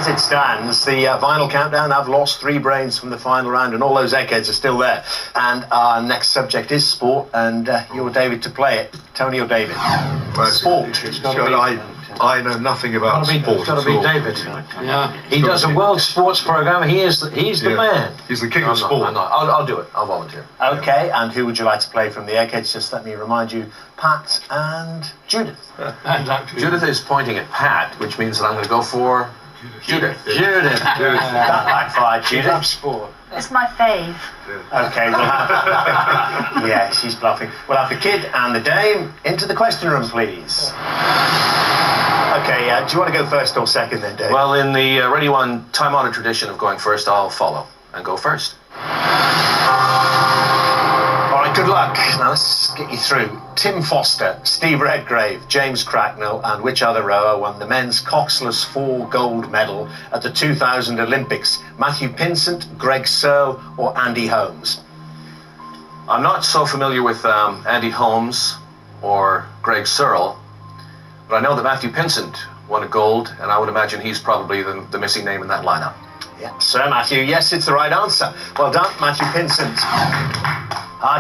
as it stands, the final countdown, I've lost 3 brains from the final round, and all those eggheads are still there. And our next subject is sport, and you're David to play it. Tony or David? Sport. I know nothing about sport. It's got to be David. Yeah. He does a world sports program. He's the man. He's the king of sport. I'll do it. I'll volunteer. Okay, and who would you like to play from the Eggheads? Just let me remind you, Pat and Judith. Judith is pointing at Pat, which means that I'm going to go for Judith. Judith. That backfired, Judith. Sport. It's my fave. Okay, we'll have... yeah, she's bluffing. We'll have the kid and the dame into the question room, please. Okay, do you want to go first or second then, Dave? Well, in the Radio 1 time-honored tradition of going first, I'll follow and go first. All right, good luck. Now let's get you through. Tim Foster, Steve Redgrave, James Cracknell, and which other rower won the men's coxless 4 gold medal at the 2000 Olympics? Matthew Pinsent, Greg Searle, or Andy Holmes? I'm not so familiar with Andy Holmes or Greg Searle, but I know that Matthew Pinsent won a gold, and I would imagine he's probably the missing name in that lineup. Yeah, Sir Matthew, yes, it's the right answer. Well done, Matthew Pinsent.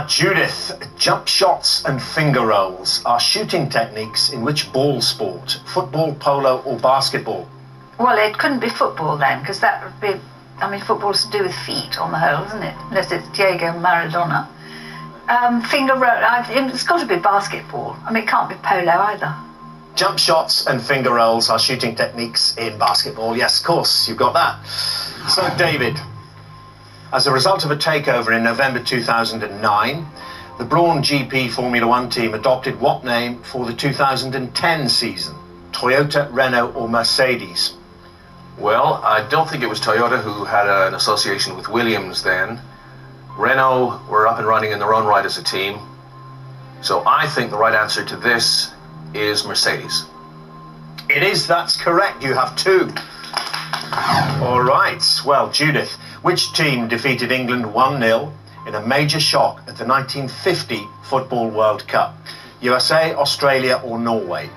Judith, jump shots and finger rolls are shooting techniques in which ball sport? Football, polo, or basketball? Well, it couldn't be football then, because that would be... I mean, football's to do with feet on the whole, isn't it? Unless it's Diego Maradona. Finger roll... It's got to be basketball. I mean, it can't be polo either. Jump shots and finger rolls are shooting techniques in basketball. Yes, of course, you've got that. So, David, as a result of a takeover in November 2009, the Brawn GP Formula 1 team adopted what name for the 2010 season? Toyota, Renault, or Mercedes? Well, I don't think it was Toyota who had an association with Williams then. Renault were up and running in their own right as a team. So I think the right answer to this is Mercedes. It is, that's correct. You have 2. All right. Well, Judith, which team defeated England 1-0 in a major shock at the 1950 Football World Cup? USA, Australia, or Norway?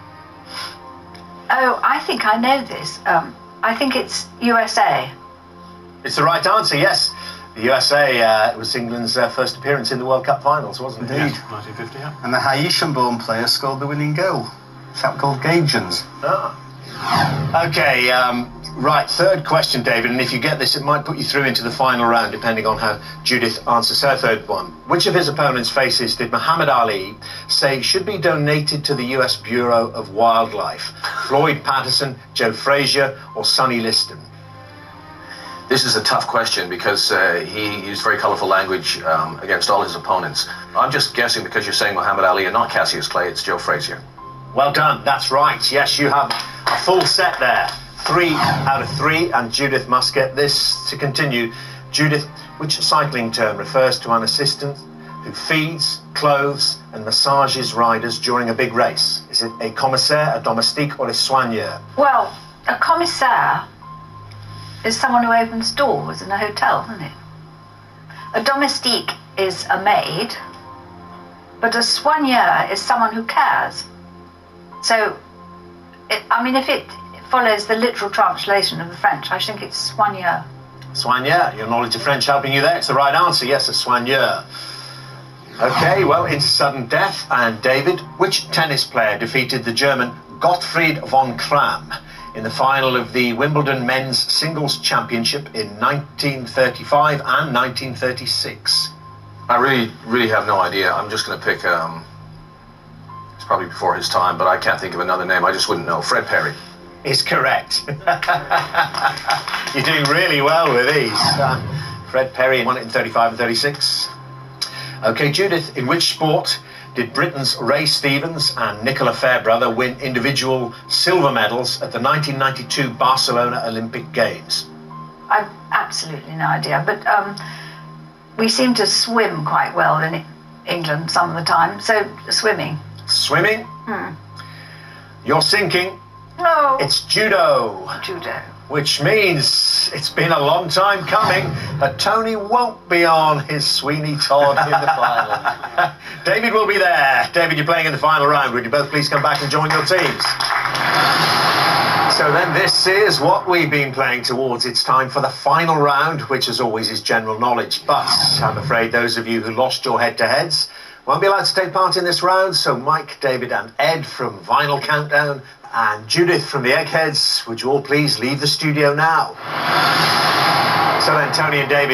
Oh, I think I know this. I think it's USA. It's the right answer, yes. The USA, it was England's first appearance in the World Cup finals, wasn't it? Indeed. 1950, yeah. And the Haitian-born player scored the winning goal. A chap called Gagens. Okay, right, third question, David, and if you get this, it might put you through into the final round, depending on how Judith answers her third one. Which of his opponents' faces did Muhammad Ali say should be donated to the US Bureau of Wildlife? Floyd Patterson, Joe Frazier, or Sonny Liston? This is a tough question because he used very colourful language against all his opponents. I'm just guessing because you're saying Muhammad Ali and not Cassius Clay, it's Joe Frazier. Well done, that's right. Yes, you have a full set there. 3 out of 3, and Judith must get this to continue. Judith, which cycling term refers to an assistant who feeds, clothes, and massages riders during a big race? Is it a commissaire, a domestique, or a soigneur? Well, a commissaire is someone who opens doors in a hotel, isn't it? A domestique is a maid, but a soigneur is someone who cares. So, if it follows the literal translation of the French, I think it's soigneur. Soigneur, your knowledge of French helping you there. It's the right answer, yes, a soigneur. Okay, well, into sudden death. And David, which tennis player defeated the German Gottfried von Kram in the final of the Wimbledon Men's Singles Championship in 1935 and 1936? I really have no idea. I'm just going to pick, it's probably before his time, but I can't think of another name. I just wouldn't know. Fred Perry. Is correct. You're doing really well with these. Fred Perry won it in 35 and 36. Okay, Judith, in which sport did Britain's Ray Stevens and Nicola Fairbrother win individual silver medals at the 1992 Barcelona Olympic Games? I've absolutely no idea, but we seem to swim quite well in England some of the time, so swimming. Swimming? You're sinking. No. It's judo. Judo. Which means it's been a long time coming that Tony won't be on his Sweeney Todd in the final. David will be there. David, you're playing in the final round. Would you both please come back and join your teams? So, So then this is what we've been playing towards. It's time for the final round, which as always is general knowledge. But I'm afraid those of you who lost your head-to-heads won't be allowed to take part in this round. So Mike, David and Ed from Vinyl Countdown and Judith from the Eggheads, would you all please leave the studio now? So then Tony and David,